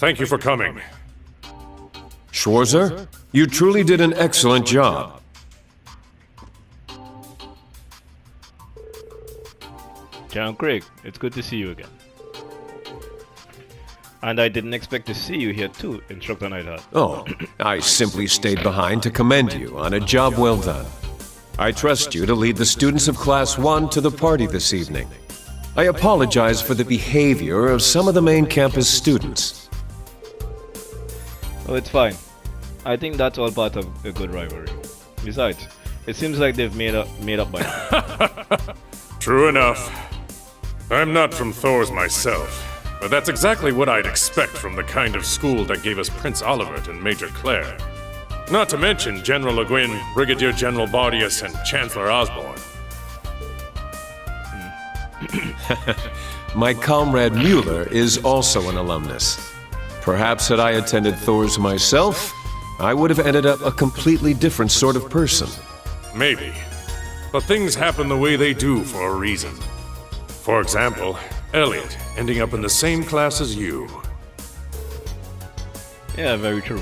Thank you for coming. Schwarzer, you truly did an excellent job. John Craig, it's good to see you again. And I didn't expect to see you here too, Instructor Neidhart. Oh, I simply stayed behind to commend you on a job well done. I trust you to lead the students of Class 1 to the party this evening. I apologize for the behavior of some of the main campus students. Oh, it's fine. I think that's all part of a good rivalry. Besides, it seems like they've made up by now. True enough. I'm not from Thor's myself, but that's exactly what I'd expect from the kind of school that gave us Prince Olivert and Major Claire. Not to mention General Le Guin, Brigadier General Bardius, and Chancellor Osborne. My comrade Mueller is also an alumnus. Perhaps had I attended Thor's myself, I would have ended up a completely different sort of person. Maybe. But things happen the way they do for a reason. For example, Elliot ending up in the same class as you. Yeah, very true.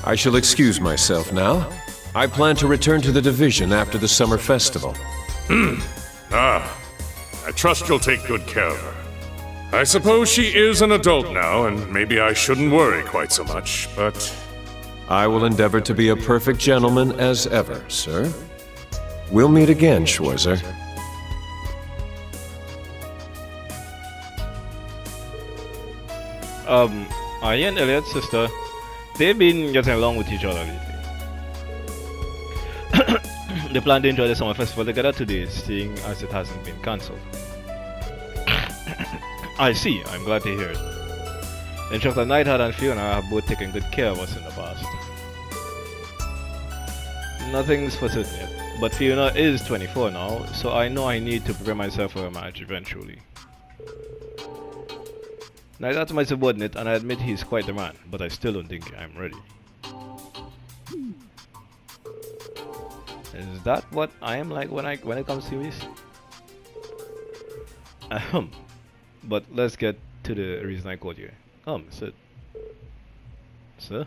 I shall excuse myself now. I plan to return to the division after the summer festival. I trust you'll take good care of her. I suppose she is an adult now, and maybe I shouldn't worry quite so much, but... I will endeavor to be a perfect gentleman as ever, sir. We'll meet again, Schwarzer. I and Elliot's sister, they've been getting along with each other lately. They plan to enjoy the summer festival together today, seeing as it hasn't been cancelled. I see, I'm glad to hear it. Instructor Neidhart and Fiona have both taken good care of us in the past. Nothing's for certain yet, but Fiona is 24 now, so I know I need to prepare myself for a match eventually. Neidhart's my subordinate, and I admit he's quite the man, but I still don't think I'm ready. Is that what I am like when it comes to this? But let's get to the reason I called you. Sir. Sir?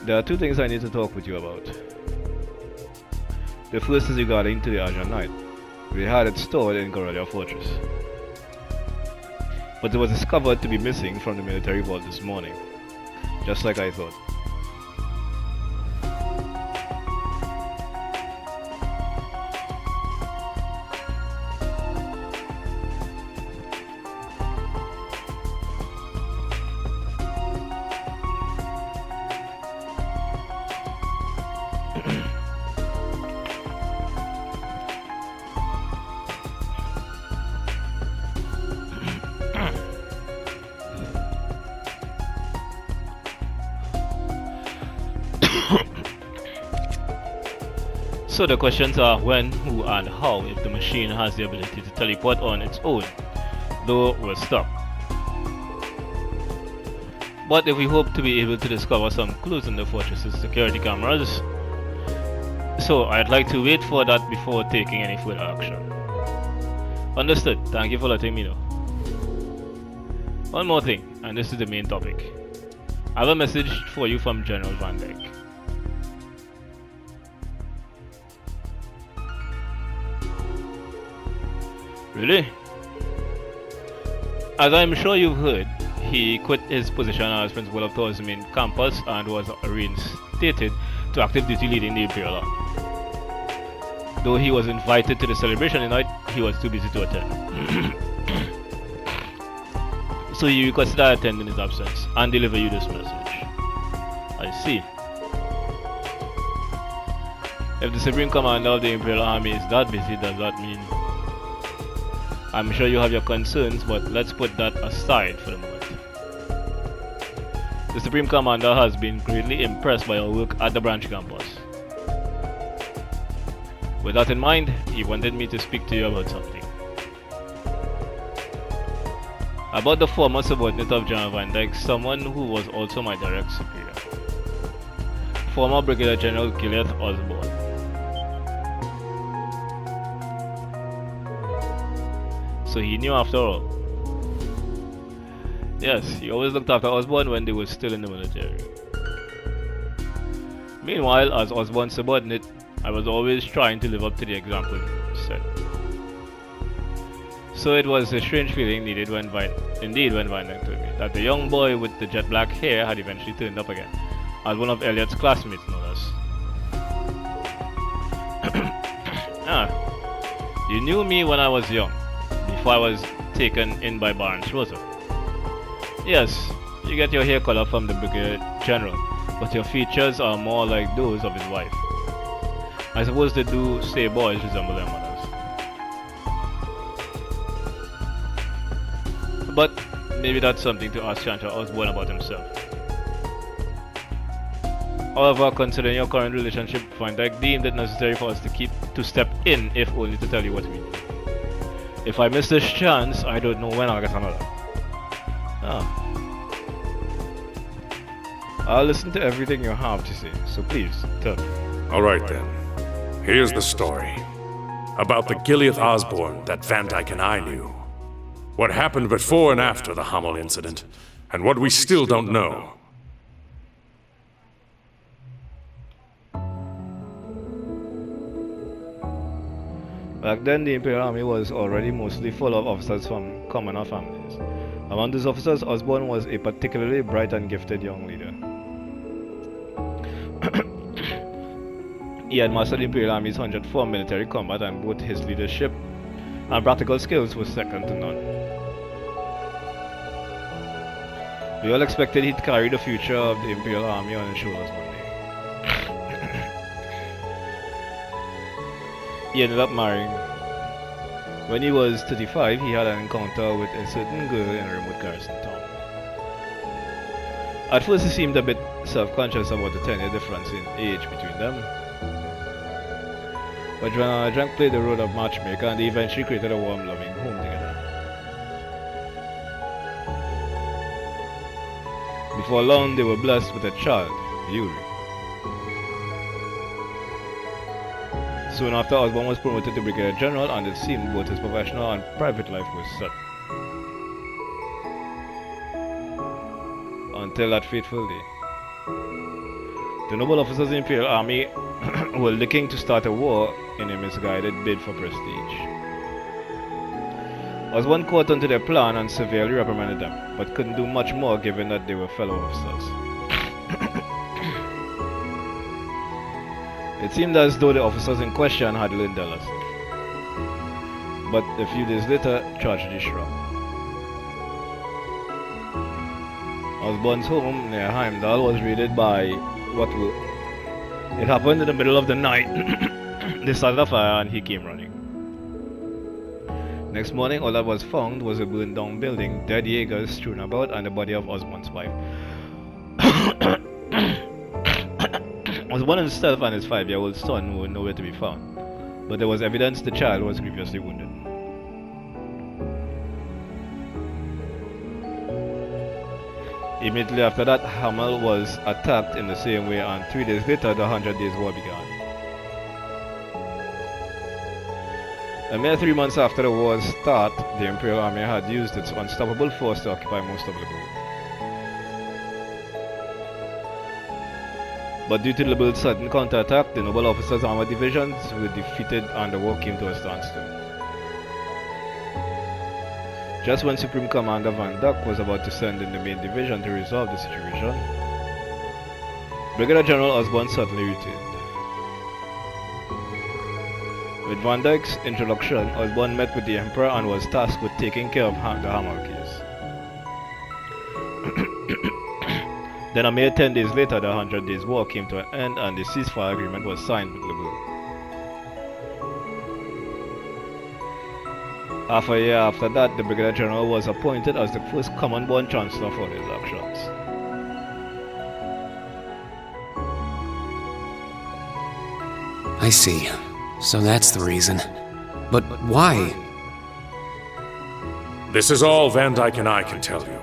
There are two things I need to talk with you about. The first is regarding to the Azure Knight. We had it stored in Corellia Fortress, but it was discovered to be missing from the military vault this morning, just like I thought. So the questions are when, who, and how if the machine has the ability to teleport on its own, though we're stuck. But if we hope to be able to discover some clues in the fortress's security cameras, so I'd like to wait for that before taking any further action. Understood, thank you for letting me know. One more thing, and this is the main topic. I have a message for you from General Van Dyke. Really? As I'm sure you've heard, he quit his position as principal of Thor's main campus and was reinstated to active duty leading the Imperial Army. Though he was invited to the celebration tonight, he was too busy to attend. So he requested I attend in his absence and deliver you this message. I see. If the Supreme Commander of the Imperial Army is that busy, does that mean... I'm sure you have your concerns, but let's put that aside for the moment. The Supreme Commander has been greatly impressed by our work at the branch campus. With that in mind, he wanted me to speak to you about something. About the former subordinate of General Van Dyke, someone who was also my direct superior. Former Brigadier General Gilead Osborne. so he knew after all. Yes, he always looked after Osborne when they were still in the military. Meanwhile, as Osborne's subordinate, I was always trying to live up to the example set. So it was a strange feeling when Van Dyke told me that the young boy with the jet black hair had eventually turned up again, as one of Elliot's classmates, no less. You knew me when I was young, before I was taken in by Baron Schroeder. Yes, you get your hair color from the Brigadier General, but your features are more like those of his wife. I suppose they do say boys resemble their mothers. But maybe that's something to ask Chancellor Osborne about himself. However, considering your current relationship, Van Dyke deemed it necessary for us to step in, if only to tell you what we do. If I miss this chance, I don't know when I'll get another. I'll listen to everything you have to say, so please, tell me. Alright then. Here's the story. About the Gilead Osborne that Van Dyke and I knew. What happened before and after the Hummel incident, and what we still don't know. Back then, the Imperial Army was already mostly full of officers from commoner families. Among these officers, Osborne was a particularly bright and gifted young leader. He had mastered the Imperial Army's 100th form military combat, and both his leadership and practical skills were second to none. We all expected he'd carry the future of the Imperial Army on his shoulders one day. He ended up marrying. When he was 35, he had an encounter with a certain girl in a remote garrison town. At first he seemed a bit self-conscious about the 10-year difference in age between them. But Drank played the role of matchmaker, and they eventually created a warm, loving home together. Before long, they were blessed with a child, Yuri. Soon after, Osborne was promoted to Brigadier General, and it seemed both his professional and private life was set. Until that fateful day. The noble officers of the Imperial Army were looking to start a war in a misguided bid for prestige. Osborne caught onto their plan and severely reprimanded them, but couldn't do much more given that they were fellow officers. It seemed as though the officers in question had learned their lesson. But a few days later, tragedy struck. Osborne's home near Heimdall was raided by It happened in the middle of the night. They started a fire and he came running. Next morning, all that was found was a burned down building, dead Jaegers strewn about, and the body of Osborne's wife. Osborne himself and his 5-year-old son were nowhere to be found, but there was evidence the child was grievously wounded. Immediately after that, Hamel was attacked in the same way, and 3 days later, the 100 Days War began. A mere 3 months after the war's start, the Imperial Army had used its unstoppable force to occupy most of Lebel. But due to Lebel's sudden counterattack, the noble officers' armored divisions were defeated and the war came to a standstill. Just when Supreme Commander Van Dyke was about to send in the main division to resolve the situation, Brigadier General Osborne suddenly returned. With Van Dyke's introduction, Osborne met with the Emperor and was tasked with taking care of the Hamel case. Then a mere 10 days later, the 100 Days War came to an end and the ceasefire agreement was signed with Lebel. Half a year after that, the Brigadier General was appointed as the first common-born Chancellor for his actions. I see. So that's the reason. But why? This is all Van Dyke and I can tell you.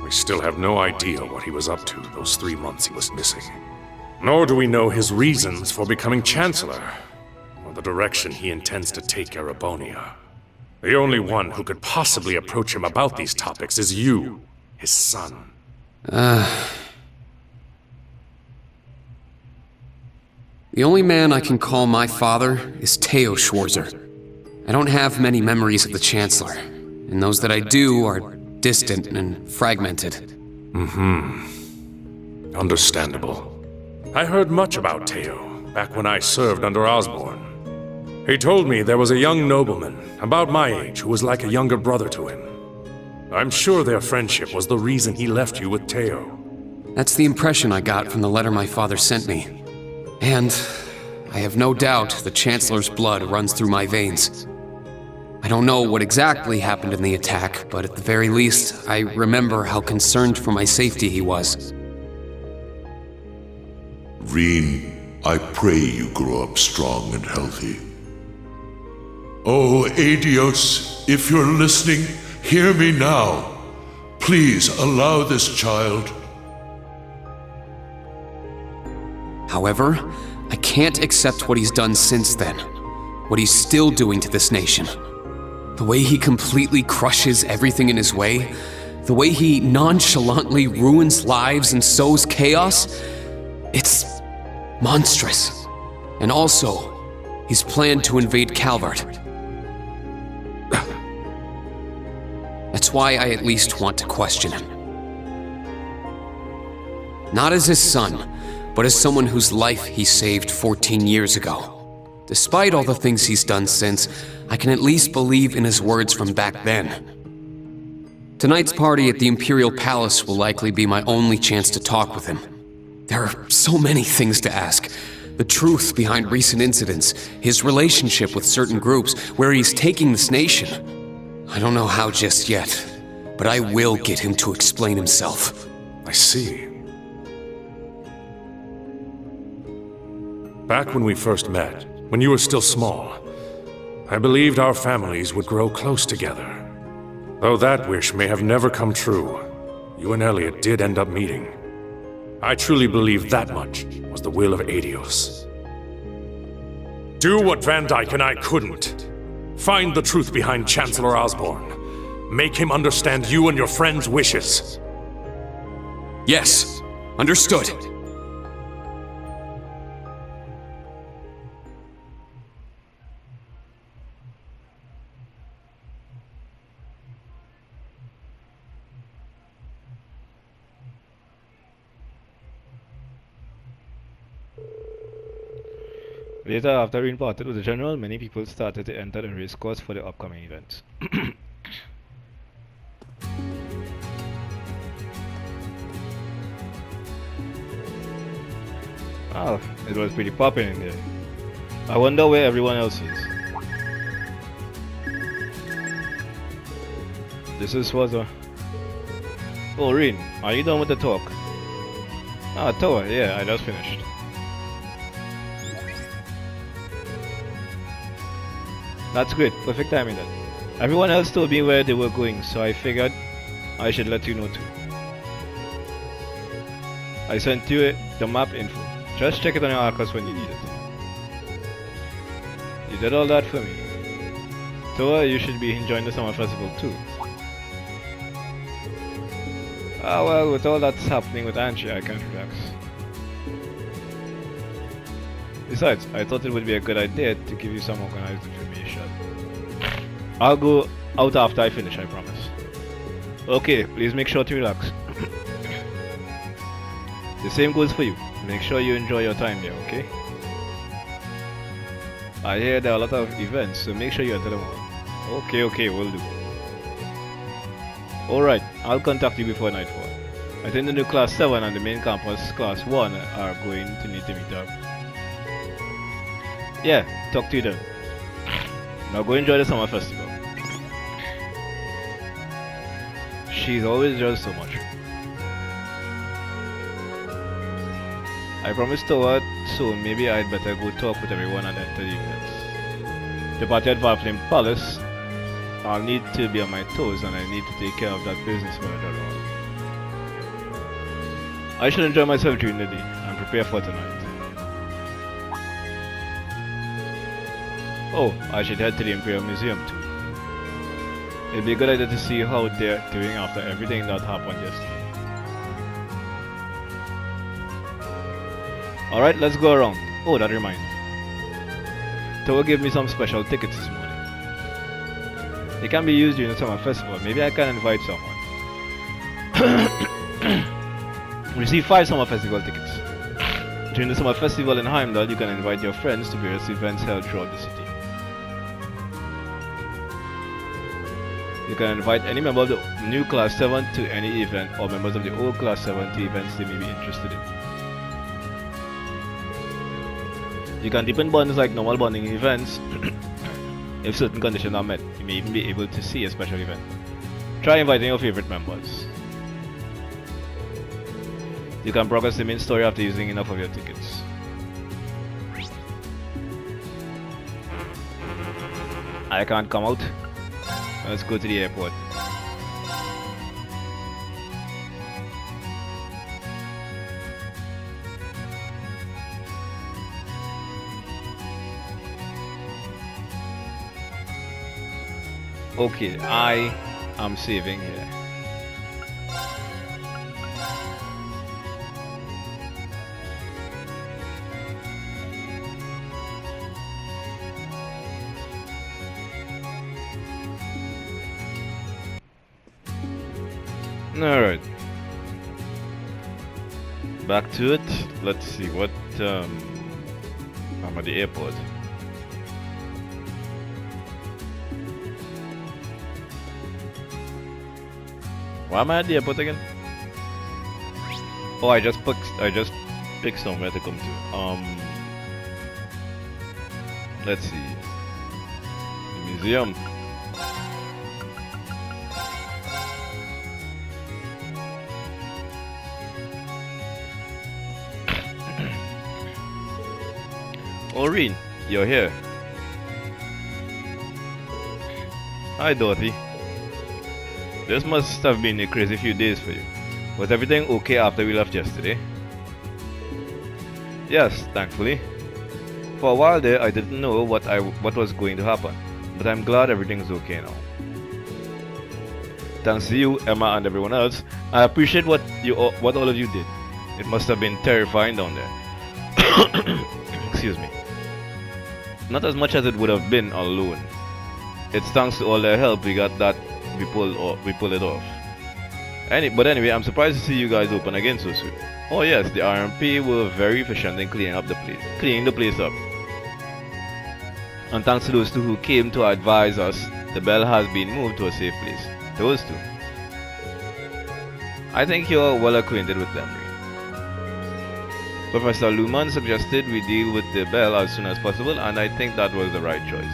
We still have no idea what he was up to those 3 months he was missing. Nor do we know his reasons for becoming Chancellor, or the direction he intends to take Erebonia. The only one who could possibly approach him about these topics is you, his son. The only man I can call my father is Theo Schwarzer. I don't have many memories of the Chancellor, and those that I do are distant and fragmented. Understandable. I heard much about Theo back when I served under Osborne. He told me there was a young nobleman, about my age, who was like a younger brother to him. I'm sure their friendship was the reason he left you with Theo. That's the impression I got from the letter my father sent me. And I have no doubt the Chancellor's blood runs through my veins. I don't know what exactly happened in the attack, but at the very least, I remember how concerned for my safety he was. Rean, I pray you grow up strong and healthy. Oh, Adios, if you're listening, hear me now. Please allow this child. However, I can't accept what he's done since then. What he's still doing to this nation. The way he completely crushes everything in his way. The way he nonchalantly ruins lives and sows chaos. It's monstrous. And also, he's planned to invade Calvert. That's why I at least want to question him. Not as his son, but as someone whose life he saved 14 years ago. Despite all the things he's done since, I can at least believe in his words from back then. Tonight's party at the Imperial Palace will likely be my only chance to talk with him. There are so many things to ask. The truth behind recent incidents, his relationship with certain groups, where he's taking this nation. I don't know how just yet, but I will get him to explain himself. I see. Back when we first met, when you were still small, I believed our families would grow close together. Though that wish may have never come true, you and Elliot did end up meeting. I truly believe that much was the will of Adios. Do what Van Dyke and I couldn't. Find the truth behind Chancellor Osborne. Make him understand you and your friends' wishes. Yes, understood. Later, after being parted with the general, many people started to enter the race course for the upcoming events. Wow, it was pretty popping in there. I wonder where everyone else is. This is was a... Oh, Rin, are you done with the talk? Ah, Toa, yeah, I just finished. That's great, perfect timing then. Everyone else told me where they were going, so I figured I should let you know too. I sent you the map info. Just check it on your Arcus when you need it. You did all that for me. Toa, you should be enjoying the summer festival too. Ah well, with all that's happening with Anchi, I can't relax. Besides, I thought it would be a good idea to give you some organized information. I'll go out after I finish, I promise. Okay, please make sure to relax. The same goes for you. Make sure you enjoy your time there, okay? I hear there are a lot of events, so make sure you attend them all. Okay, will do. Alright, I'll contact you before nightfall. I think the new Class 7 and the main campus Class 1 are going to need to meet up. Yeah, talk to you then. Now go enjoy the summer festival. She's always does so much. I promised Toa, so maybe I'd better go talk with everyone and enter the events. The party at Valflame Palace, I'll need to be on my toes and I need to take care of that business manager role. I should enjoy myself during the day and prepare for tonight. Oh, I should head to the Imperial Museum too. It'd be a good idea to see how they're doing after everything that happened yesterday. Alright, let's go around. Oh, that reminds me. Toa gave me some special tickets this morning. They can be used during the summer festival. Maybe I can invite someone. Receive 5 summer festival tickets. During the summer festival in Heimdall, you can invite your friends to various events held throughout the city. You can invite any member of the new Class 7 to any event, or members of the old Class 7 to events they may be interested in. You can deepen bonds like normal bonding events if certain conditions are met. You may even be able to see a special event. Try inviting your favorite members. You can progress the main story after using enough of your tickets. I can't come out. Let's go to the airport. Okay, I am saving here. Alright. Back to it. Let's see what I'm at the airport. Why am I at the airport again? Oh, I just picked somewhere to come to. Let's see. The museum. Maureen, you're here. Hi, Dorothy. This must have been a crazy few days for you. Was everything okay after we left yesterday? Yes, thankfully. For a while there, I didn't know what was going to happen, but I'm glad everything's okay now. Thanks to you, Emma, and everyone else, I appreciate what all of you did. It must have been terrifying down there. Excuse me. Not as much as it would have been alone. It's thanks to all their help we got that we pulled it off. But anyway, I'm surprised to see you guys open again so soon. Oh yes, the RMP were very efficient in cleaning the place up. And thanks to those two who came to advise us, the bell has been moved to a safe place. Those two. I think you're well acquainted with them. Professor Luhmann suggested we deal with the bell as soon as possible, and I think that was the right choice.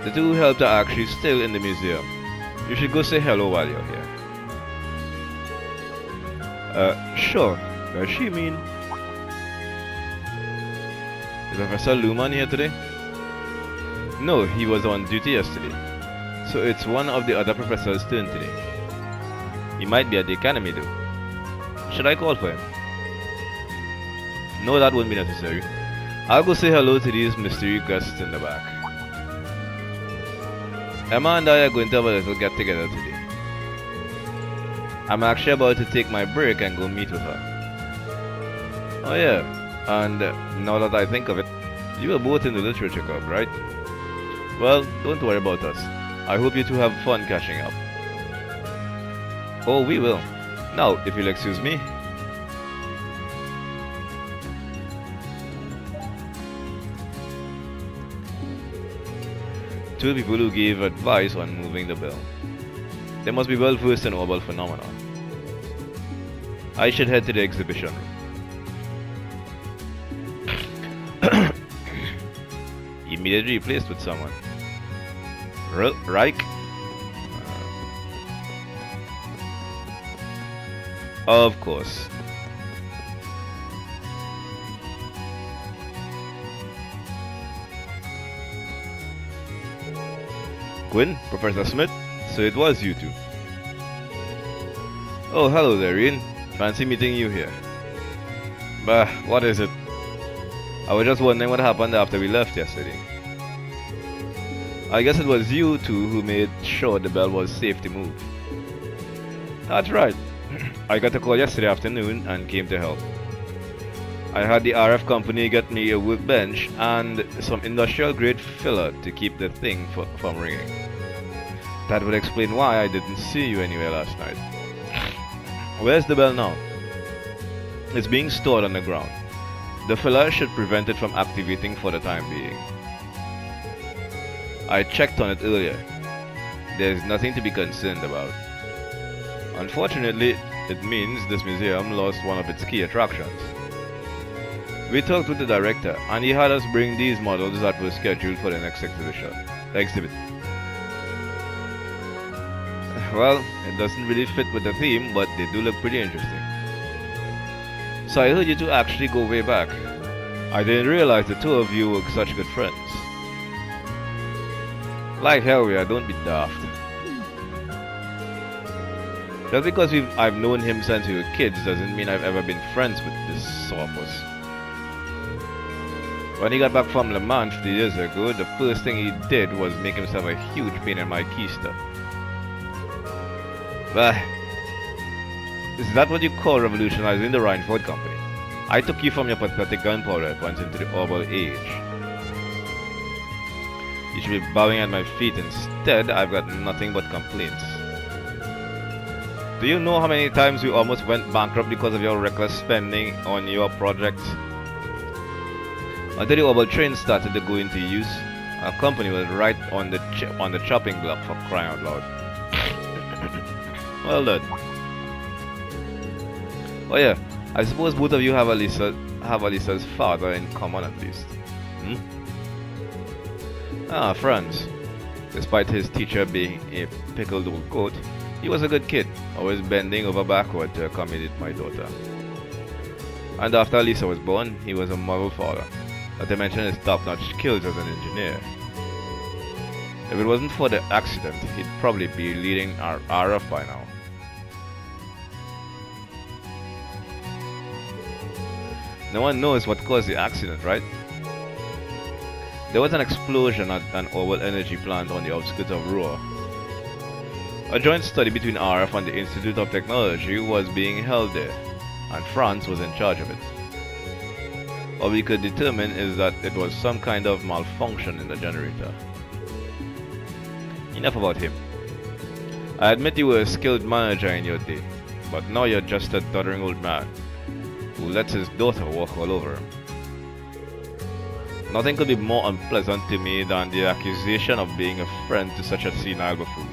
The two helped are actually still in the museum. You should go say hello while you're here. Sure. Does she mean? Is Professor Luhmann here today? No, he was on duty yesterday. So it's one of the other professors' turn today. He might be at the academy though. Should I call for him? No, that won't be necessary. I'll go say hello to these mystery guests in the back. Emma and I are going to have a little get together today. I'm actually about to take my break and go meet with her. Oh yeah, and now that I think of it, you were both in the literature club, right? Well, don't worry about us. I hope you two have fun catching up. Oh, we will. Now, if you'll excuse me. Two people who gave advice on moving the bell. They must be well versed in orbital phenomena. I should head to the exhibition room. Immediately replaced with someone. Reich? Of course. Gwyn, Professor Smith, so it was you two. Oh, hello there, Ian. Fancy meeting you here. Bah, what is it? I was just wondering what happened after we left yesterday. I guess it was you two who made sure the bell was safe to move. That's right. I got a call yesterday afternoon and came to help. I had the RF company get me a workbench and some industrial grade filler to keep the thing from ringing. That would explain why I didn't see you anywhere last night. Where's the bell now? It's being stored on the ground. The filler should prevent it from activating for the time being. I checked on it earlier. There's nothing to be concerned about. Unfortunately, it means this museum lost one of its key attractions. We talked with the director, and he had us bring these models that were scheduled for the next exhibit. Well, it doesn't really fit with the theme, but they do look pretty interesting. So I heard you two actually go way back. I didn't realize the two of you were such good friends. Like hell we are, don't be daft. Just because I've known him since we were kids doesn't mean I've ever been friends with this sophos. When he got back from Le Mans 3 years ago, the first thing he did was make himself a huge pain in my keister. Bah. Is that what you call revolutionizing the Rhineford Company? I took you from your pathetic gunpowder weapons into the orbital age. You should be bowing at my feet. Instead, I've got nothing but complaints. Do you know how many times we almost went bankrupt because of your reckless spending on your projects? Until the orbital train started to go into use, our company was right on the chopping block, for crying out loud. Well done. Oh yeah, I suppose both of you have Alisa's father in common at least. Franz. Despite his teacher being a pickled old goat, he was a good kid, always bending over backward to accommodate my daughter. And after Alisa was born, he was a model father, not to mention his top-notch skills as an engineer. If it wasn't for the accident, he'd probably be leading our RF by now. No one knows what caused the accident, right? There was an explosion at an orbital energy plant on the outskirts of Roar. A joint study between RF and the Institute of Technology was being held there, and France was in charge of it. What we could determine is that it was some kind of malfunction in the generator. Enough about him. I admit you were a skilled manager in your day, but now you're just a doddering old man who lets his daughter walk all over him. Nothing could be more unpleasant to me than the accusation of being a friend to such a senile buffoon.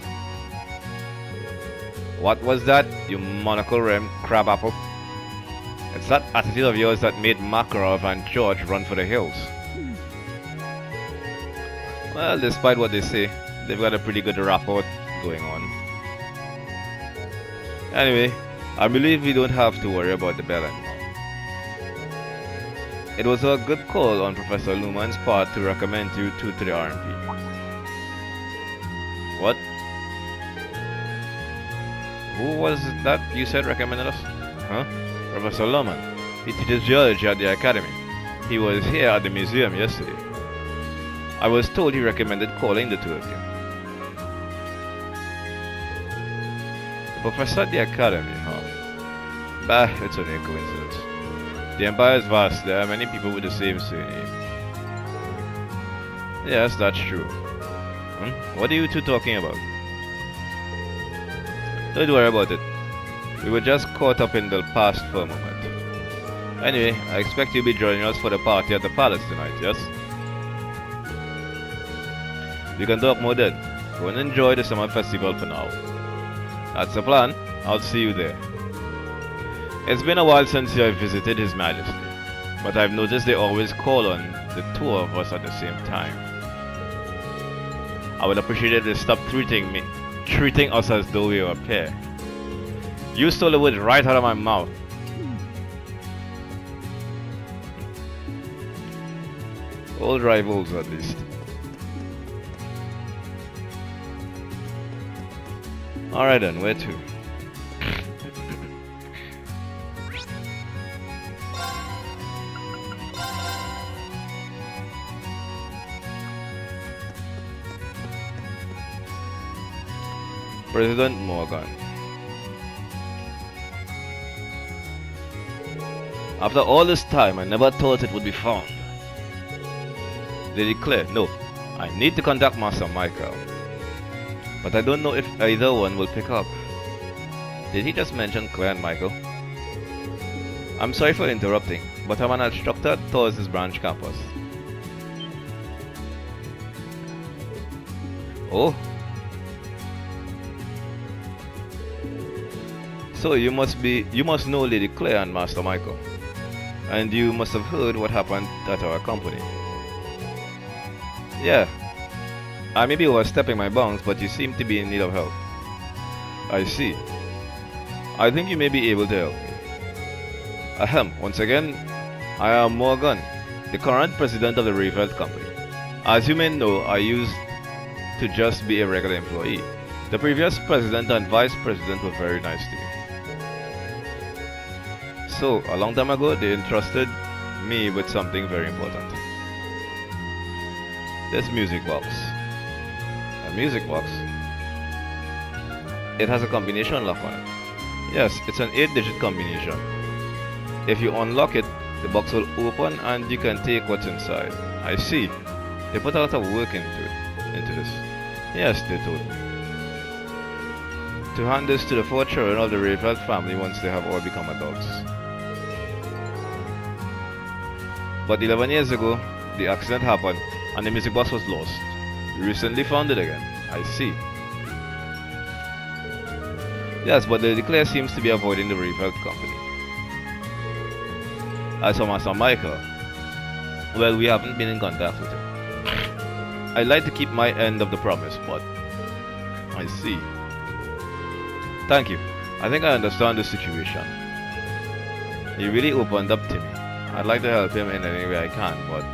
What was that, you monocle-rimmed crabapple? It's that attitude of yours that made Makarov and George run for the hills. Well, despite what they say, they've got a pretty good rapport going on. Anyway, I believe we don't have to worry about the bell anymore. It was a good call on Professor Luhmann's part to recommend you two to the RMP. What? Who was that you said recommended us? Huh? Professor Luhmann. He teaches geology at the academy. He was here at the museum yesterday. I was told he recommended calling the two of you. The professor at the academy, huh? Bah, it's only a coincidence. The empire is vast. There are many people with the same surname. Yes, that's true. What are you two talking about? Don't worry about it. We were just caught up in the past for a moment. Anyway, I expect you'll be joining us for the party at the palace tonight, yes? We can talk more then. Go and enjoy the summer festival for now. That's the plan. I'll see you there. It's been a while since I visited His Majesty, but I've noticed they always call on the two of us at the same time. I would appreciate it if they stop treating us as though we were a pair. You stole the words right out of my mouth. Old rivals, at least. Alright then, where to? President Morgan. After all this time, I never thought it would be found. They declare, no, I need to contact Master Michael. But I don't know if either one will pick up. Did he just mention Claire and Michael? I'm sorry for interrupting, but I'm an instructor at Thor's branch campus. Oh. So you must know Lady Claire and Master Michael. And you must have heard what happened at our company. Yeah. I may be overstepping my bounds, but you seem to be in need of help. I see. I think you may be able to help me. Ahem, once again, I am Morgan, the current president of the Rayfeld Company. As you may know, I used to just be a regular employee. The previous president and vice president were very nice to me. So, a long time ago, they entrusted me with something very important. This music box. A music box? It has a combination lock on it. Yes, it's an 8-digit combination. If you unlock it, the box will open and you can take what's inside. I see. They put a lot of work into this. Yes, they told me. To hand this to the 4 children of the Rayfeld family once they have all become adults. But 11 years ago, the accident happened and the music box was lost. We recently found it again. I see. Yes, but the declare seems to be avoiding the Rayfeld company. As for Master Michael, well, we haven't been in contact with him. I'd like to keep my end of the promise, but I see. Thank you. I think I understand the situation. He really opened up to me. I'd like to help him in any way I can, but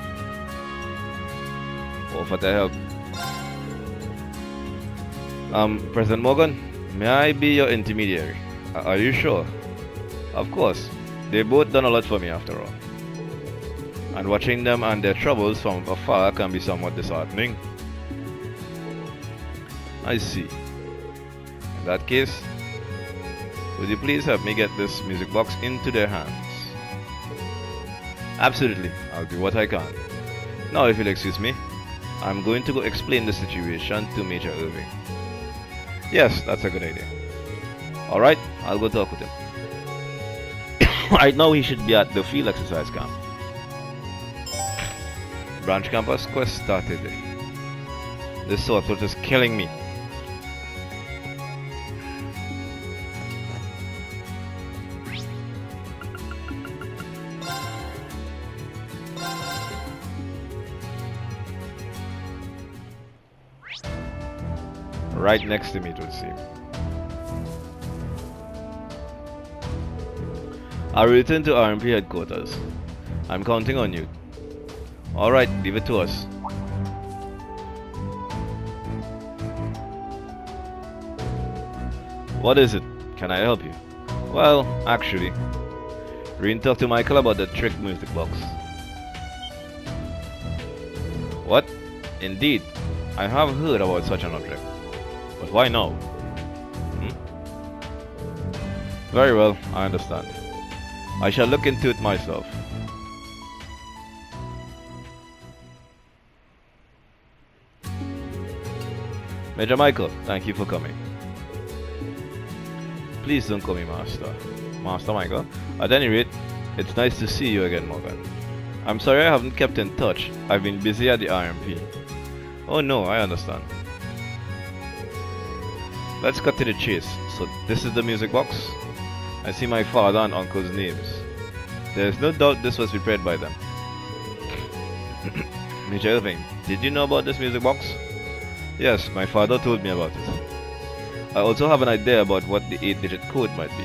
offer to help. President Morgan, may I be your intermediary? Are you sure? Of course. They both done a lot for me after all. And watching them and their troubles from afar can be somewhat disheartening. I see. In that case, would you please help me get this music box into their hands? Absolutely, I'll do what I can. Now if you'll excuse me, I'm going to go explain the situation to Major Irving. Yes, that's a good idea. Alright, I'll go talk with him. Right now he should be at the field exercise camp. Branch campus quest started. This sword is killing me. Right next to me, it would seem. I'll return to RMP headquarters. I'm counting on you. Alright, leave it to us. What is it? Can I help you? Well, actually, Reen talked to Michael about the trick music box. What? Indeed, I have heard about such an object. But why now? Very well, I understand. I shall look into it myself. Major Michael, thank you for coming. Please don't call me Master. Master Michael? At any rate, it's nice to see you again, Morgan. I'm sorry I haven't kept in touch. I've been busy at the RMP. Oh no, I understand. Let's cut to the chase. So this is the music box? I see my father and uncle's names. There is no doubt this was prepared by them. Major Irving, did you know about this music box? Yes, my father told me about it. I also have an idea about what the 8-digit code might be.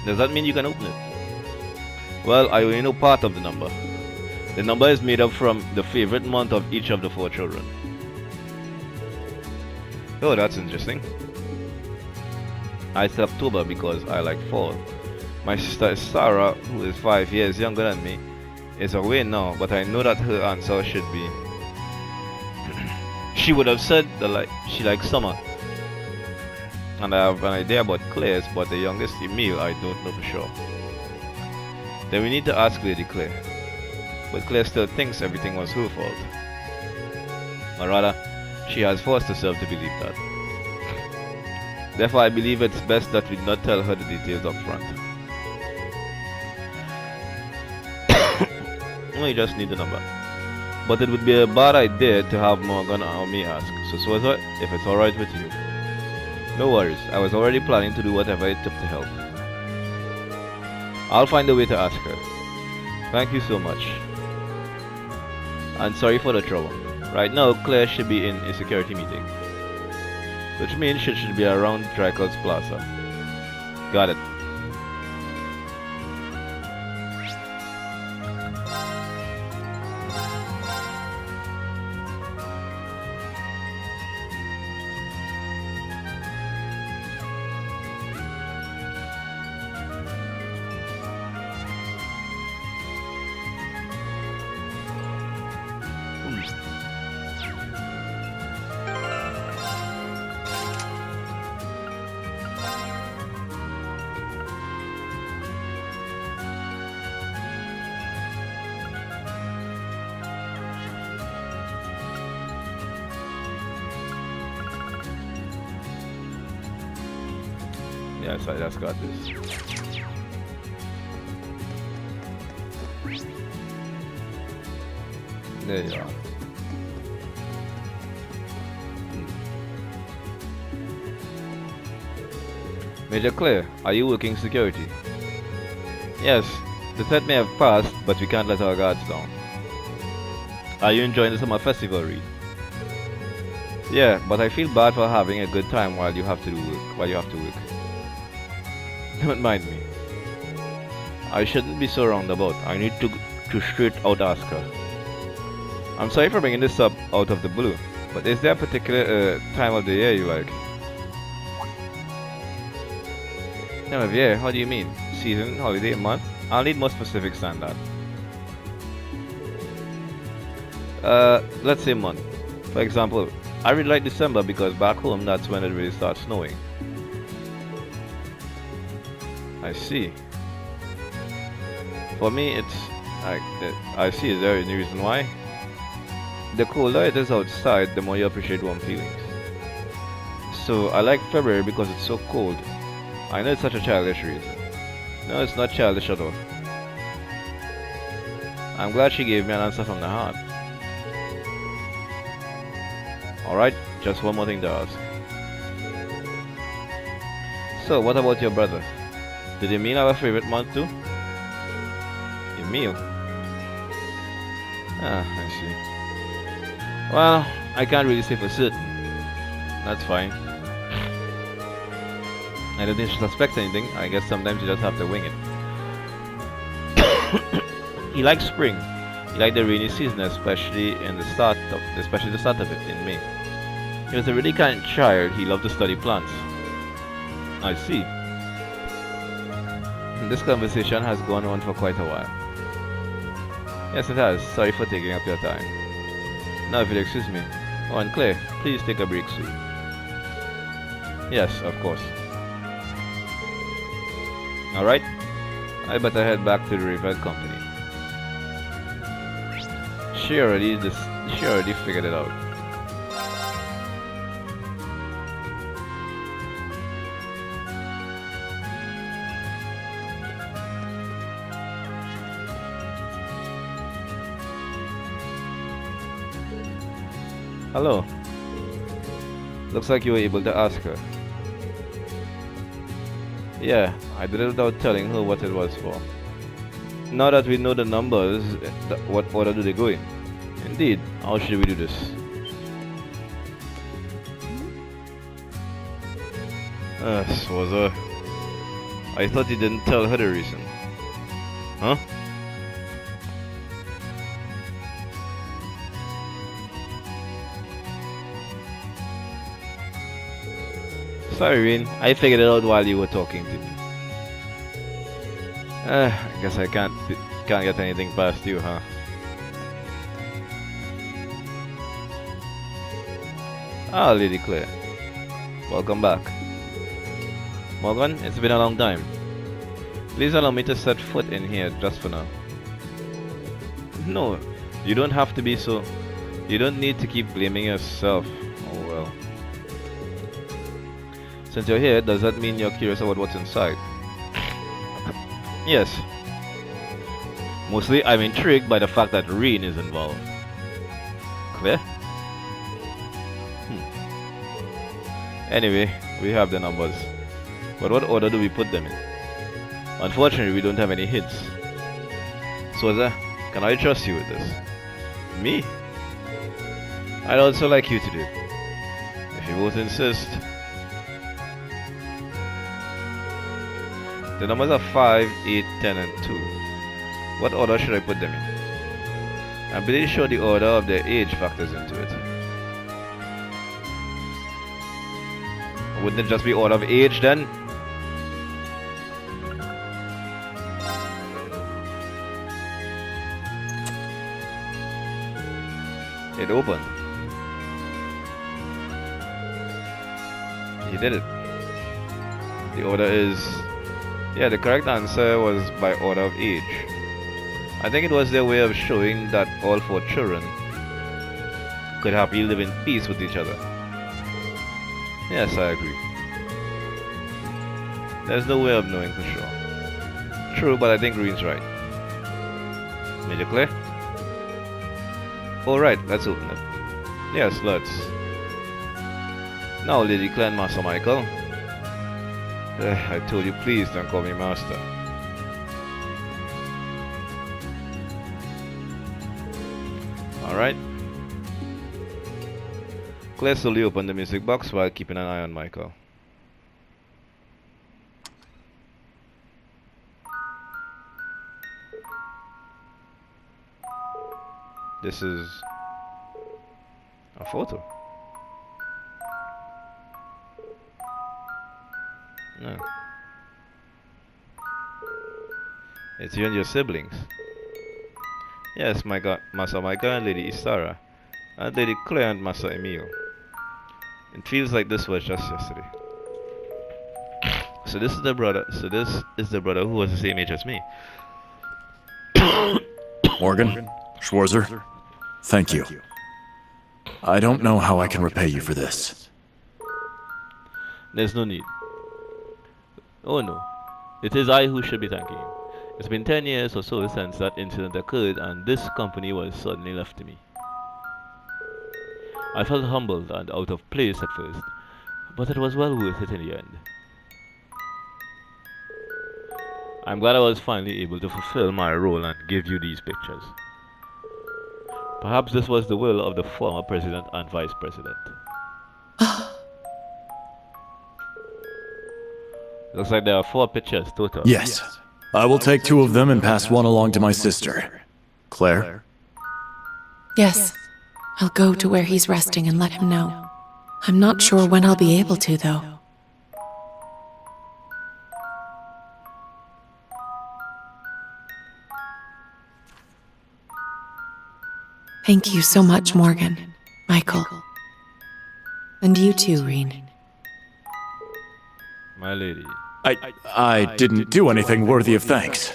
Does that mean you can open it? Well, I only know part of the number. The number is made up from the favorite month of each of the 4 children. Oh, that's interesting. I say October because I like fall. My sister is Sarah, who is 5 years younger than me, is away now, but I know that her answer should be. She would have said that she likes summer. And I have an idea about Claire's, but the youngest Emil I don't know for sure. Then we need to ask Lady Claire. But Claire still thinks everything was her fault. Or rather, she has forced herself to believe that. Therefore, I believe it's best that we not tell her the details up front. We just need the number. But it would be a bad idea to have Morgan or me ask. So Swazor, if it's alright with you. No worries, I was already planning to do whatever it took to help. I'll find a way to ask her. Thank you so much. And sorry for the trouble. Right now, Claire should be in a security meeting. Which means she should be around Dracula's Plaza. Got it. Yes, I just got this. There you are. Major Claire, are you working security? Yes, the threat may have passed, but we can't let our guards down. Are you enjoying the summer festival, Reed? Yeah, but I feel bad for having a good time while you have to work. Don't mind me. I shouldn't be so roundabout. I need to straight out ask her. I'm sorry for bringing this up out of the blue, but is there a particular time of the year you like? Time of year? How do you mean? Season, holiday, month? I'll need more specifics than that. Let's say month. For example, I really like December because back home that's when it really starts snowing. I see. For me, it's I see. Is there any reason why? The colder it is outside, the more you appreciate warm feelings. So I like February because it's so cold. I know it's such a childish reason. No, it's not childish at all. I'm glad she gave me an answer from the heart. Alright, just one more thing to ask. So, what about your brother? Did Emil have a favorite month too? Emil? Ah, I see. Well, I can't really say for certain. That's fine. I don't think she suspects anything. I guess sometimes you just have to wing it. He likes spring. He liked the rainy season, especially the start of it in May. He was a really kind child. He loved to study plants. I see. This conversation has gone on for quite a while. Yes, it has. Sorry for taking up your time. Now, if you'll excuse me. Oh, and Claire, please take a break soon. Yes, of course. Alright, I better head back to the River Company. She already figured it out. Hello. Looks like you were able to ask her. Yeah, I did it without telling her what it was for. Now that we know the numbers, what order do they go in? Indeed, how should we do this? Swazor. I thought you didn't tell her the reason. Huh? Sorry, Rin. I figured it out while you were talking to me. I guess I can't can't get anything past you, huh? Ah, Lady Claire. Welcome back. Morgan, it's been a long time. Please allow me to set foot in here just for now. No, you don't have to be so... You don't need to keep blaming yourself. Oh well. Since you're here, does that mean you're curious about what's inside? Yes. Mostly, I'm intrigued by the fact that Reen is involved. Clear? Anyway, we have the numbers. But what order do we put them in? Unfortunately, we don't have any hits. Soza, can I trust you with this? Me? I'd also like you to do. If you both insist. The numbers are 5, 8, 10, and 2. What order should I put them in? I'm pretty sure the order of their age factors into it. Wouldn't it just be order of age then? It opened. He did it. The order is... Yeah, the correct answer was by order of age. I think it was their way of showing that all 4 children could happily live in peace with each other. Yes, I agree. There's no way of knowing for sure. True, but I think Green's right. Major Claire? Alright, let's open it. Yes, let's. Now, Lady Claire and Master Michael. I told you, please don't call me Master. Alright. Claire slowly opened the music box while keeping an eye on Michael. This is a photo. No. It's you and your siblings. Yes, my God, Master Michael and Lady Istara, and Lady Claire and Master Emil. It feels like this was just yesterday. So this is the brother. So this is the brother who was the same age as me. Morgan, Schwarzer, thank you. I don't know how I can repay you for this. There's no need. Oh no, it is I who should be thanking you. It's been 10 years or so since that incident occurred and this company was suddenly left to me. I felt humbled and out of place at first, but it was well worth it in the end. I'm glad I was finally able to fulfill my role and give you these pictures. Perhaps this was the will of the former president and vice president. Looks like there are 4 pictures total. Yes. I will take 2 of them and pass one along to my sister. Claire? Yes. I'll go to where he's resting and let him know. I'm not sure when I'll be able to, though. Thank you so much, Morgan, Michael. And you too, Reen. My lady. I didn't do anything worthy of thanks.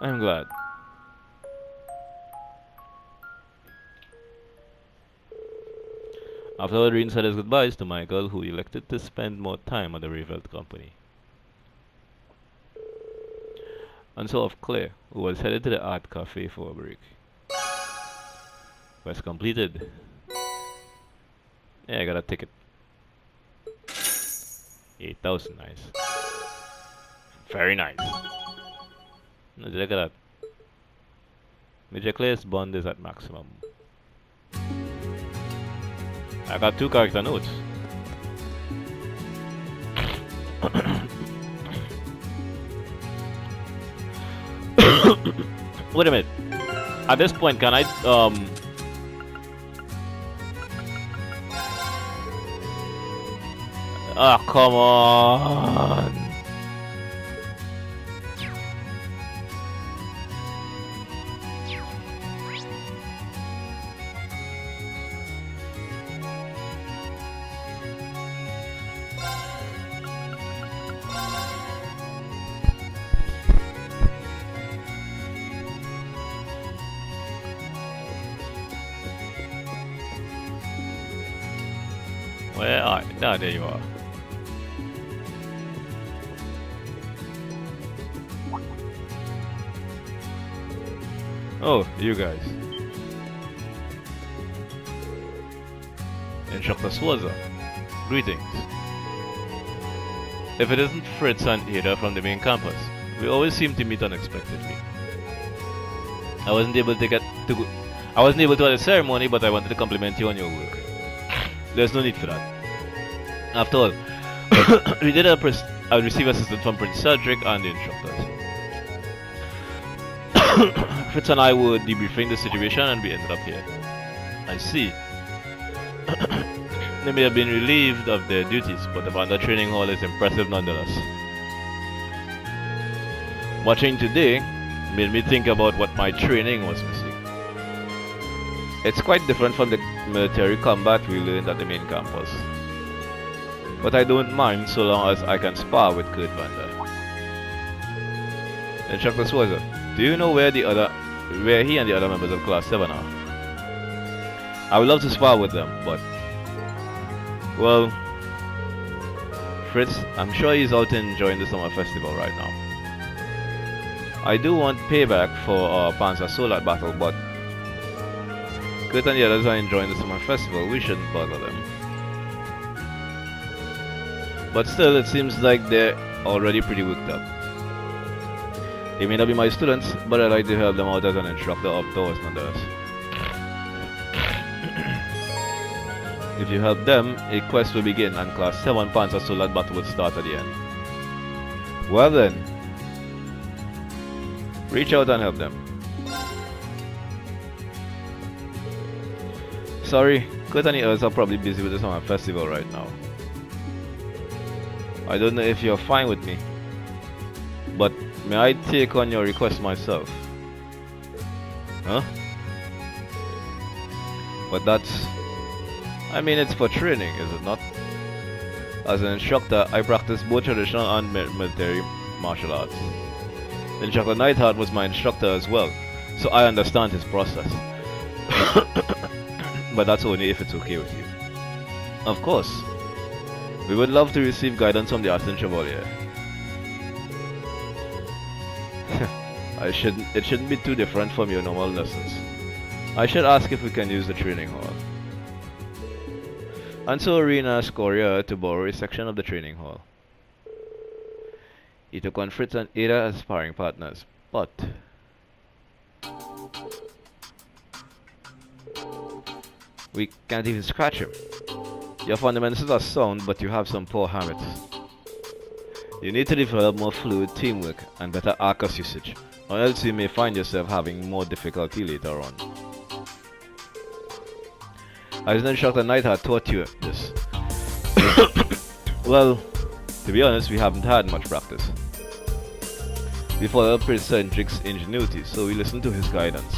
I'm glad. Afterward, Reen said his goodbyes to Michael, who elected to spend more time at the Revolt Company. And so of Claire, who was headed to the art cafe for a break. Quest completed. Yeah, I got a ticket. 8,000, nice. Very nice. Look at that. Major Claire's bond is at maximum. I got 2 character notes. Wait a minute. At this point, can I ah, come on. Where are you? Ah, there you are. Oh, you guys. Instructor Swaza, greetings. If it isn't Fritz and Ada from the main campus, we always seem to meet unexpectedly. I wasn't able to attend the ceremony, but I wanted to compliment you on your work. There's no need for that. After all, we did receive assistance from Prince Cedric and the instructors. Fritz and I were debriefing the situation and we ended up here. I see. They may have been relieved of their duties, but the Vanda training hall is impressive nonetheless. Watching today made me think about what my training was missing. It's quite different from the military combat we learned at the main campus. But I don't mind so long as I can spar with Kurt Vanda. Instructor Swazer, do you know where he and the other members of Class 7 are? I would love to spar with them, but... well... Fritz, I'm sure he's out enjoying the summer festival right now. I do want payback for our Panzer Solar battle, but... Kurt and the others are enjoying the summer festival, we shouldn't bother them. But still, it seems like they're already pretty worked up. They may not be my students, but I like to help them out as an instructor outdoors nonetheless. If you help them, a quest will begin and Class 7 Panzer Solar battle will start at the end. Well then, reach out and help them. Sorry, Kurt and the others are probably busy with the summer festival right now. I don't know if you're fine with me, but may I take on your request myself? Huh? But that's... I mean, it's for training, is it not? As an instructor, I practice both traditional and military martial arts. Instructor Neidhart was my instructor as well, so I understand his process. But that's only if it's okay with you. Of course. We would love to receive guidance from the Aston Chevalier. It shouldn't be too different from your normal lessons. I should ask if we can use the training hall. And so Rena asked Korea to borrow a section of the training hall. He took on Fritz and Ada as sparring partners, but... we can't even scratch him. Your fundamentals are sound, but you have some poor habits. You need to develop more fluid teamwork and better Arcus usage, or else you may find yourself having more difficulty later on. As an instructor, Neidhart taught you this. Well, to be honest, we haven't had much practice. We followed Prince Cedric's ingenuity, so we listened to his guidance.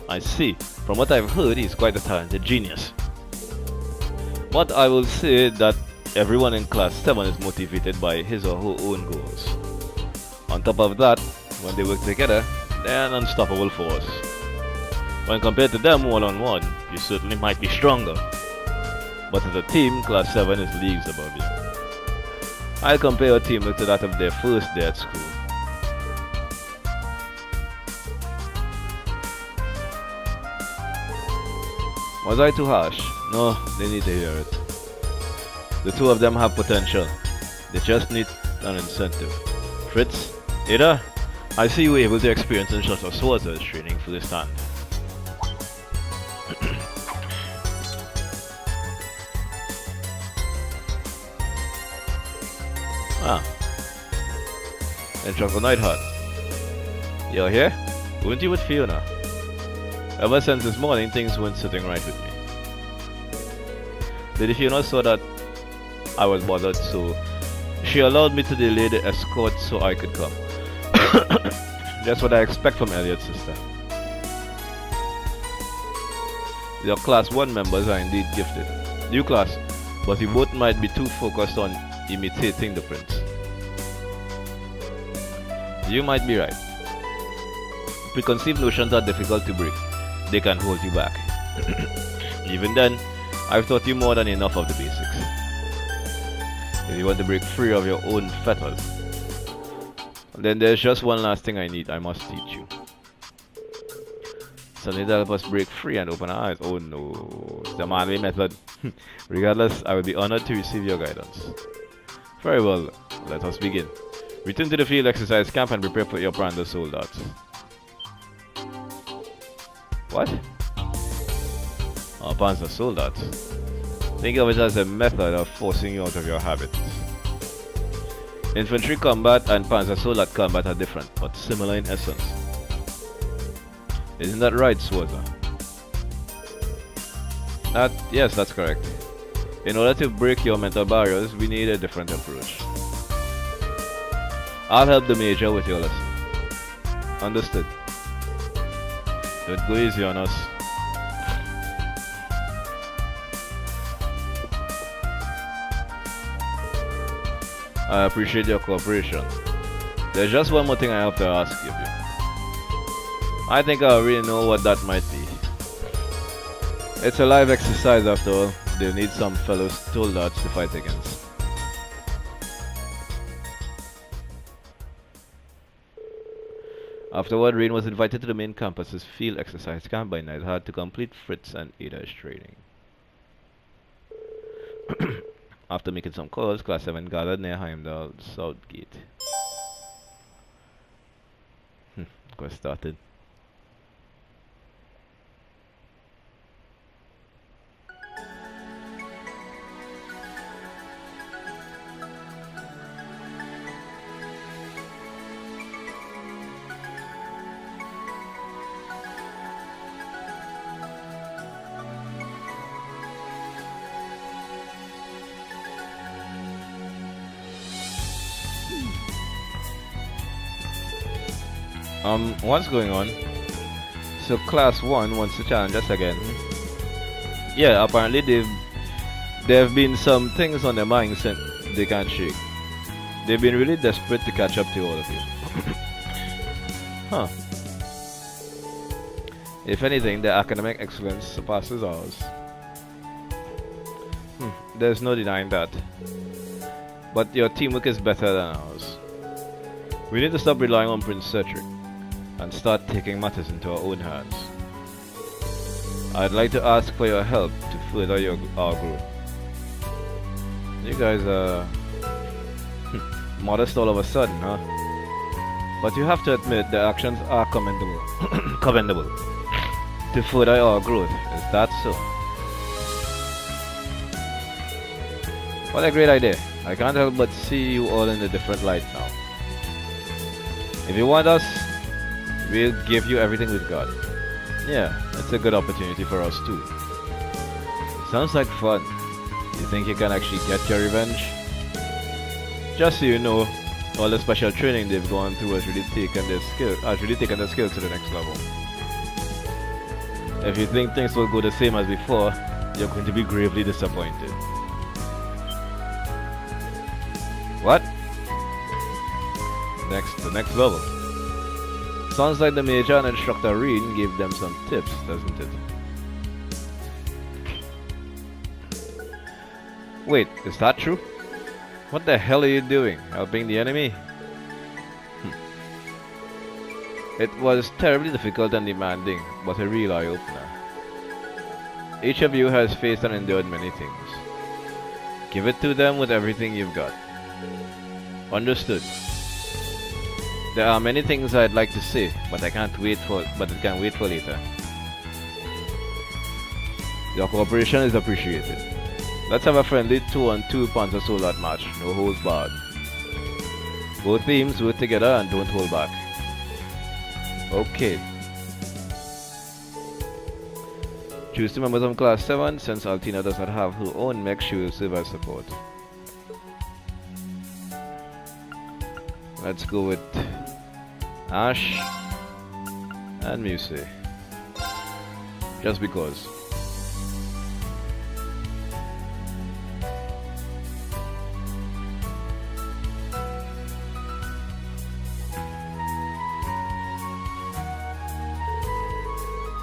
I see. From what I've heard, he's quite a talented genius. But I will say that everyone in Class 7 is motivated by his or her own goals. On top of that, when they work together, they're an unstoppable force. When compared to them one-on-one, you certainly might be stronger. But as a team, Class 7 is leagues above you. I'll compare your teamwork to that of their first day at school. Was I too harsh? No, they need to hear it. The two of them have potential. They just need an incentive. Fritz, Ada, I see you were able to experience Instructor Swarzer's training for this time. Instructor Neidhart. You're here? Weren't you with Fiona? Ever since this morning, things weren't sitting right with me. Lady Fiona saw that I was bothered, so she allowed me to delay the escort so I could come. That's what I expect from Elliot's sister. Your Class 1 members are indeed gifted. New class, but we both might be too focused on imitating the prince. You might be right. Preconceived notions are difficult to break. They can hold you back. Even then, I've taught you more than enough of the basics. If you want to break free of your own fetters, then there's just one last thing I must teach you. Something that help us break free and open our eyes. Oh no, it's the Manway method. Regardless, I will be honored to receive your guidance. Very well, let us begin. Return to the field exercise camp and prepare for your Brando soldiers. What? Oh, Panzer soldiers. Think of it as a method of forcing you out of your habits. Infantry combat and Panzer soldat combat are different, but similar in essence. Isn't that right, Swaza? Yes, that's correct. In order to break your mental barriers, we need a different approach. I'll help the Major with your lesson. Understood. Don't go easy on us. I appreciate your cooperation. There's just one more thing I have to ask of you. I think I already know what that might be. It's a live exercise after all. They'll need some fellow soldiers to fight against. Afterward, Rain was invited to the main campus's field exercise camp by Neidhart to complete Fritz and Ada's training. After making some calls, Class 7 gathered near Heimdall South Gate. Got started. What's going on? So Class 1 wants to challenge us again. Yeah, apparently there have been some things on their minds that they can't shake. They've been really desperate to catch up to all of you. Huh. If anything, their academic excellence surpasses ours. There's no denying that. But your teamwork is better than ours. We need to stop relying on Prince Cedric and start taking matters into our own hands. I'd like to ask for your help to further our growth. You guys are modest all of a sudden, huh? But you have to admit the actions are commendable. Commendable. To further our growth, is that so? What a great idea. I can't help but see you all in a different light now. If you want us, we'll give you everything we've got. Yeah, it's a good opportunity for us too. Sounds like fun. You think you can actually get your revenge? Just so you know, all the special training they've gone through has really taken their skills to the next level. If you think things will go the same as before, you're going to be gravely disappointed. What? The next level. Sounds like the Major and Instructor Reen gave them some tips, doesn't it? Wait, is that true? What the hell are you doing? Helping the enemy? It was terribly difficult and demanding, but a real eye-opener. Each of you has faced and endured many things. Give it to them with everything you've got. Understood. There are many things I'd like to say, but it can't wait for later. Your cooperation is appreciated. Let's have a friendly 2-on-2 Panzer Soldat match, no holds barred. Both teams work together and don't hold back. Okay. Choose 2 members from Class 7, since Altina does not have her own mech, she will serve as support. Let's go with Ash and Muse. Just because.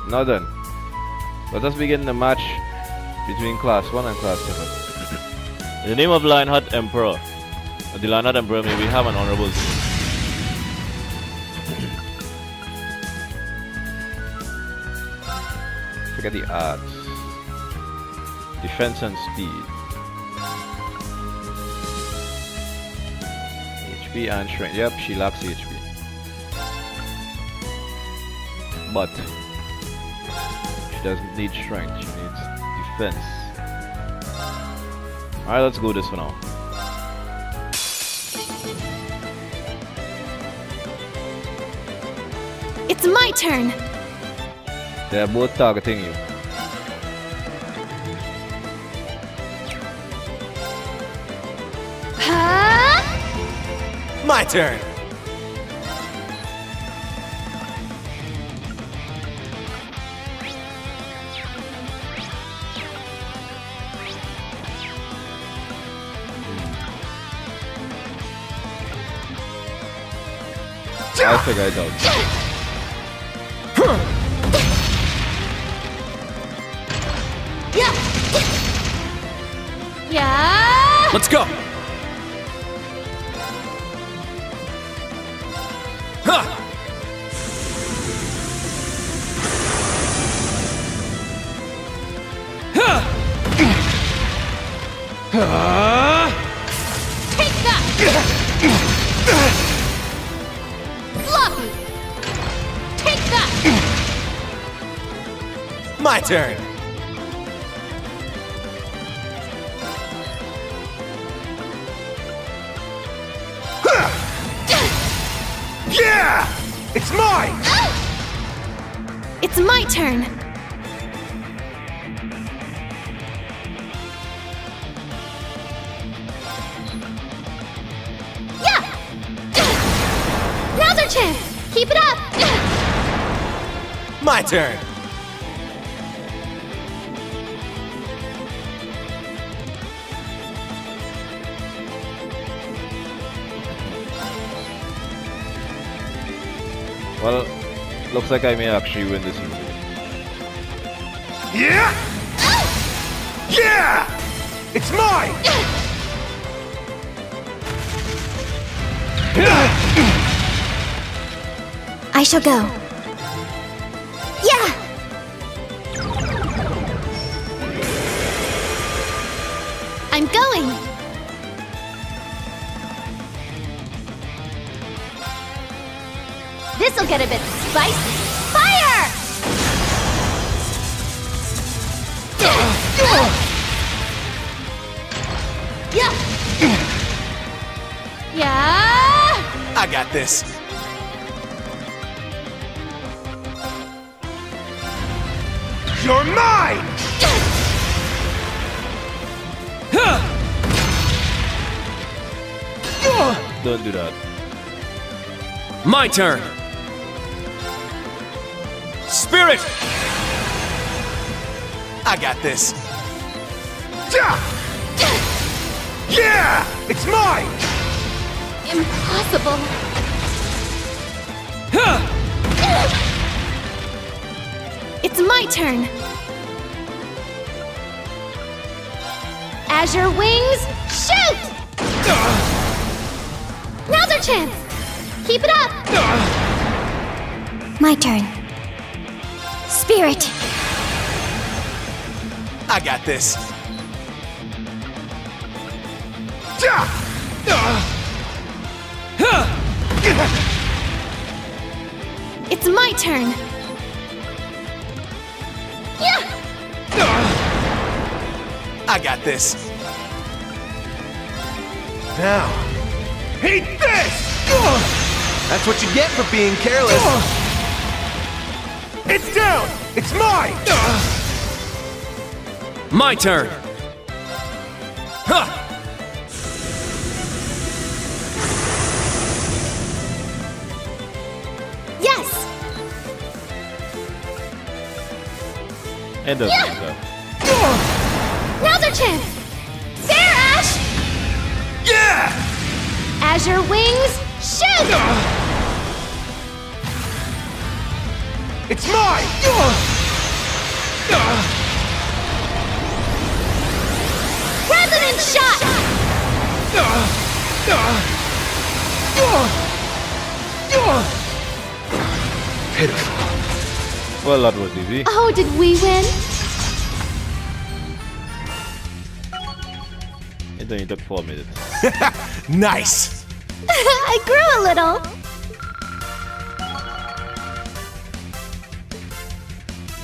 Now then, let us begin the match between class 1 and class 7. In the name of Lionheart Emperor, the Lionheart Emperor, may we have an honorable seat. Forget the arts. Defense and speed. HP and strength. Yep, she lacks HP. But she doesn't need strength, she needs defense. Alright, let's go this for now. It's my turn. They're both targeting you. Huh? My turn. I'll figure it out. Yeah. Let's go. Take that. Floppy. Take that. My turn. Yeah! It's mine! It's my turn. Yeah! Now's our chance! Keep it up! My turn. Well, looks like I may actually win this one. Yeah! Yeah! It's mine! I shall go. Yeah! I'm going! This'll get a bit spicy. Fire! Yeah! Yeah! I got this. You're mine! Don't do that. My turn. Spirit! I got this. Yeah! It's mine! Impossible. It's my turn. Azure wings, shoot! Now's our chance. Keep it up. My turn. Spirit. I got this. It's my turn. Yeah! I got this. Now, eat this! That's what you get for being careless. It's down! It's mine! My turn. Yes! End of Yeah. Now's our chance! Fair, Ash! Yeah! Azure wings, shoot! It's mine! One shot! Well, that was easy. Oh, did we win? It only took 4 minutes. Nice! I grew a little.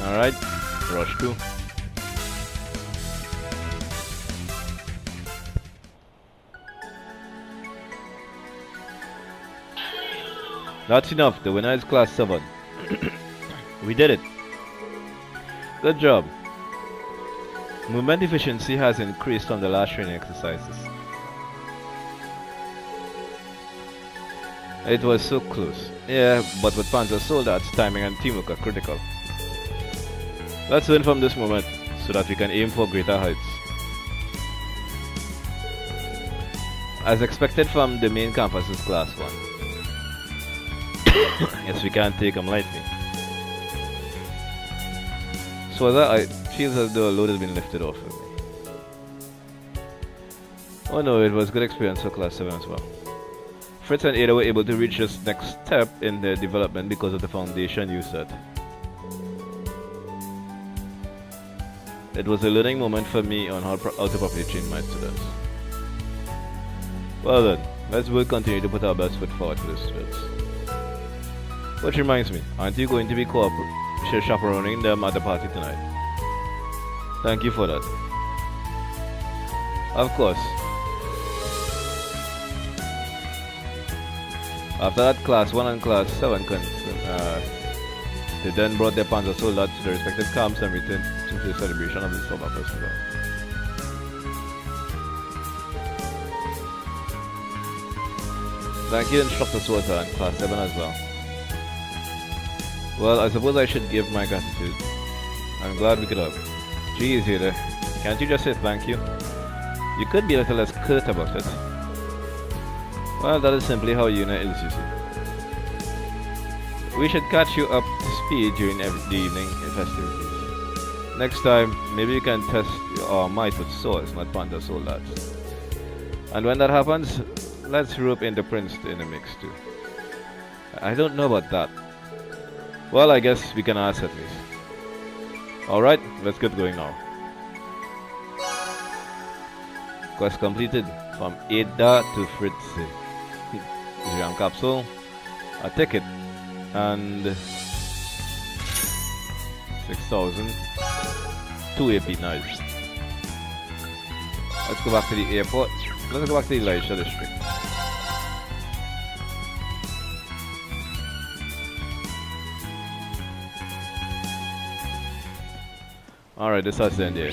Alright, rush 2. That's enough. The winner is class 7. We did it. Good job. Movement efficiency has increased from the last training exercises. It was so close. Yeah, but with Panzer Soldat's timing and teamwork are critical. Let's learn from this moment so that we can aim for greater heights. As expected from the main campus's class 1. Yes, we can't take them lightly. So that I feel as though a load has been lifted off of me. Oh no, it was a good experience for class 7 as well. Fritz and Ada were able to reach this next step in their development because of the foundation you set. It was a learning moment for me on how to properly train my students. Well then, let's both continue to put our best foot forward for the students. Which reminds me, aren't you going to be chaperoning them at the party tonight? Thank you for that. Of course. After that, class 1 and class 7 they then brought their Panzer Soldat to their respective camps and returned to the celebration of the Summer Festival. Thank you, Instructor Swota and class 7 as well. Well, I suppose I should give my gratitude. I'm glad we could help. Geez, Ada, can't you just say thank you? You could be a little less curt about it. Well, that is simply how Yuna is, you see. We should catch you up to speed during the evening festivities. Next time, maybe you can test our might with swords, not Panda Soldats. And when that happens, let's rope in the Prince in the mix too. I don't know about that. Well, I guess we can ask at least. Alright, let's get going now. Quest completed. From Ada to Fritz. Jam capsule, a ticket, and 6,000, 2 AP knives. Let's go back to the airport. Let's go back to the Elisha district. Alright, this has to end here.